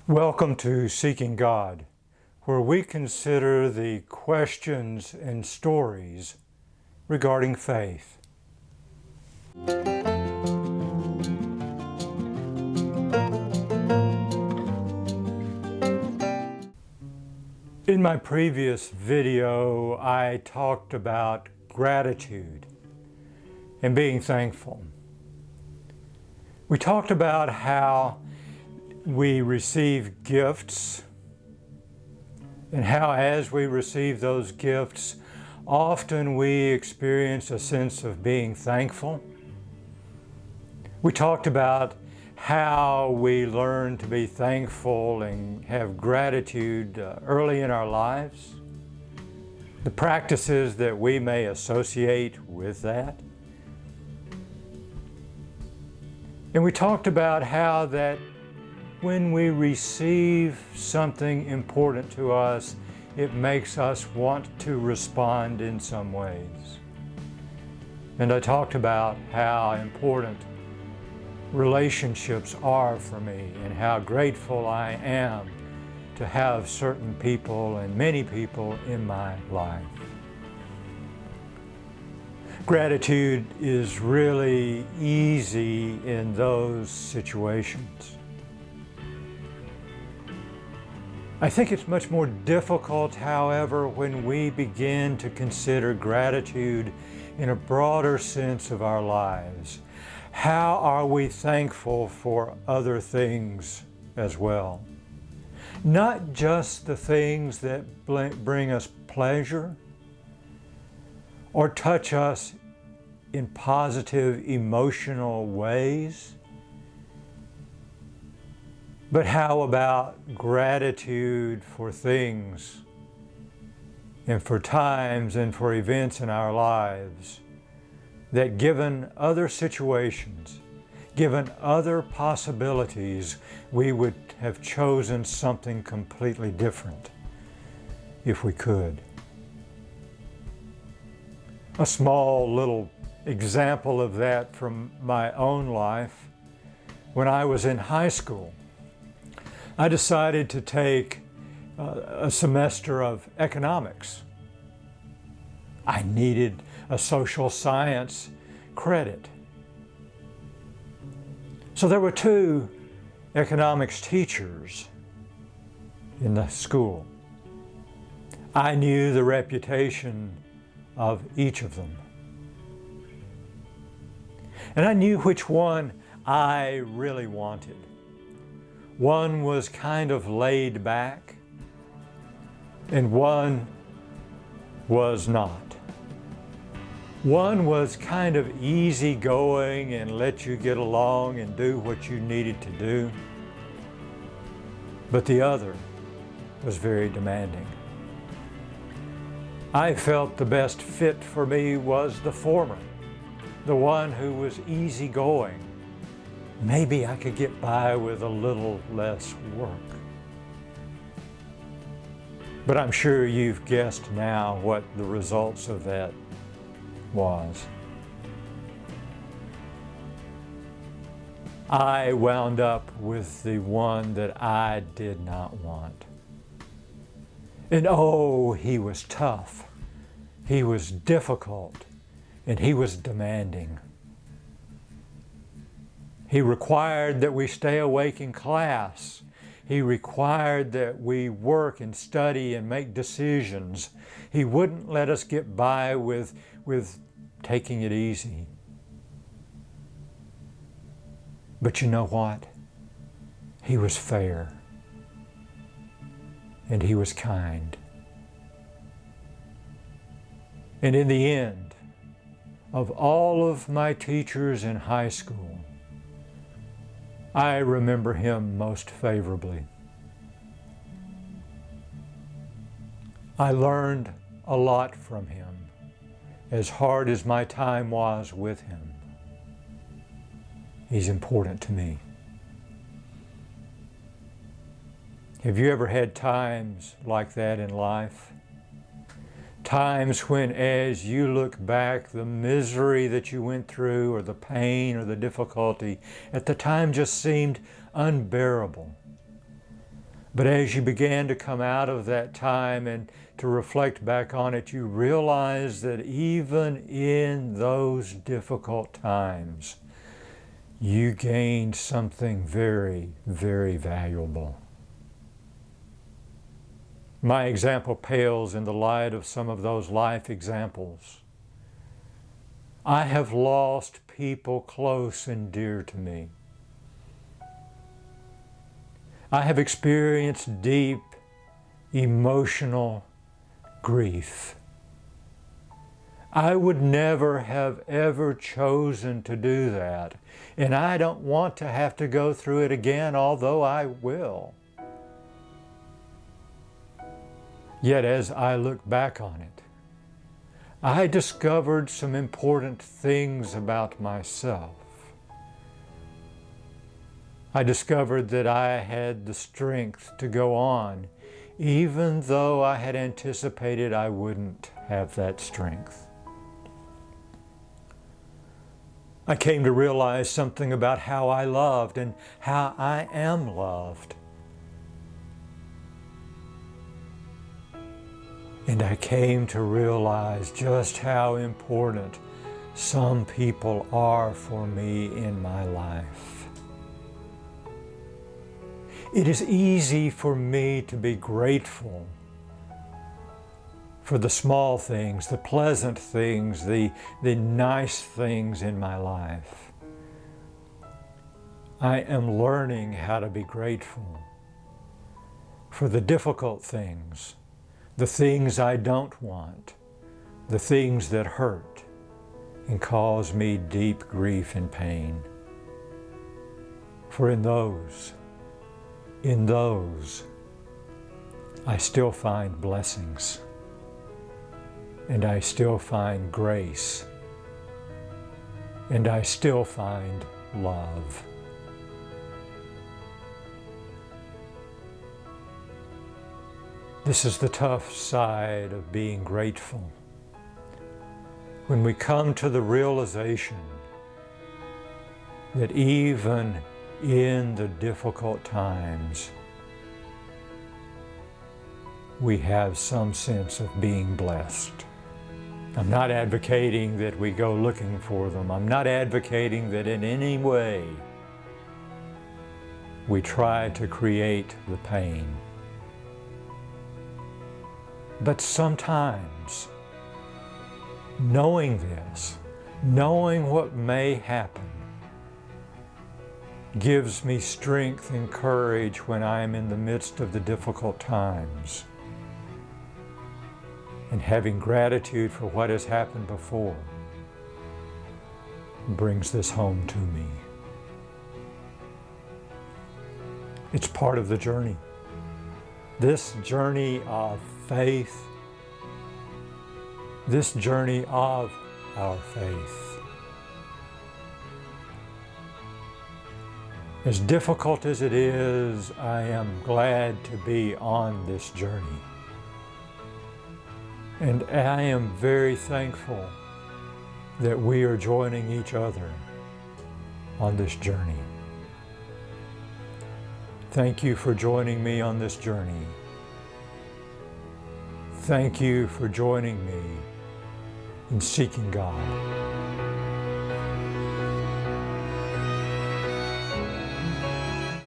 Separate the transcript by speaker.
Speaker 1: Welcome to Seeking God, where we consider the questions and stories regarding faith. In my previous video, I talked about gratitude and being thankful. We talked about how we receive gifts and how as we receive those gifts, often we experience a sense of being thankful. We talked about how we learn to be thankful and have gratitude early in our lives, the practices that we may associate with that. And we talked about how that when we receive something important to us, it makes us want to respond in some ways. And I talked about how important relationships are for me and how grateful I am to have certain people and many people in my life. Gratitude is really easy in those situations. I think it's much more difficult, however, when we begin to consider gratitude in a broader sense of our lives. How are we thankful for other things as well? Not just the things that bring us pleasure or touch us in positive emotional ways, but how about gratitude for things and for times and for events in our lives that, given other situations, given other possibilities, we would have chosen something completely different if we could. A small little example of that from my own life: when I was in high school, I decided to take a semester of economics. I needed a social science credit. So there were two economics teachers in the school. I knew the reputation of each of them. And I knew which one I really wanted. One was kind of laid back, and one was not. One was kind of easygoing and let you get along and do what you needed to do, but the other was very demanding. I felt the best fit for me was the former, the one who was easygoing. Maybe I could get by with a little less work. But I'm sure you've guessed now what the results of that was. I wound up with the one that I did not want. And oh, he was tough, he was difficult, and he was demanding. He required that we stay awake in class. He required that we work and study and make decisions. He wouldn't let us get by with taking it easy. But you know what? He was fair. And he was kind. And in the end, of all of my teachers in high school, I remember him most favorably. I learned a lot from him, as hard as my time was with him. He's important to me. Have you ever had times like that in life? Times when, as you look back, the misery that you went through or the pain or the difficulty at the time just seemed unbearable. But as you began to come out of that time and to reflect back on it, you realize that even in those difficult times, you gained something very, very valuable. My example pales in the light of some of those life examples. I have lost people close and dear to me. I have experienced deep emotional grief. I would never have ever chosen to do that, and I don't want to have to go through it again, although I will. Yet as I look back on it, I discovered some important things about myself. I discovered that I had the strength to go on, even though I had anticipated I wouldn't have that strength. I came to realize something about how I loved and how I am loved. And I came to realize just how important some people are for me in my life. It is easy for me to be grateful for the small things, the pleasant things, the nice things in my life. I am learning how to be grateful for the difficult things, the things I don't want, the things that hurt and cause me deep grief and pain. For in those, I still find blessings, and I still find grace, and I still find love. This is the tough side of being grateful. When we come to the realization that even in the difficult times, we have some sense of being blessed. I'm not advocating that we go looking for them. I'm not advocating that in any way we try to create the pain. But sometimes, knowing this, knowing what may happen, gives me strength and courage when I am in the midst of the difficult times. And having gratitude for what has happened before brings this home to me. It's part of the journey. This journey of faith, this journey of our faith. As difficult as it is, I am glad to be on this journey. And I am very thankful that we are joining each other on this journey. Thank you for joining me on this journey. Thank you for joining me in seeking God.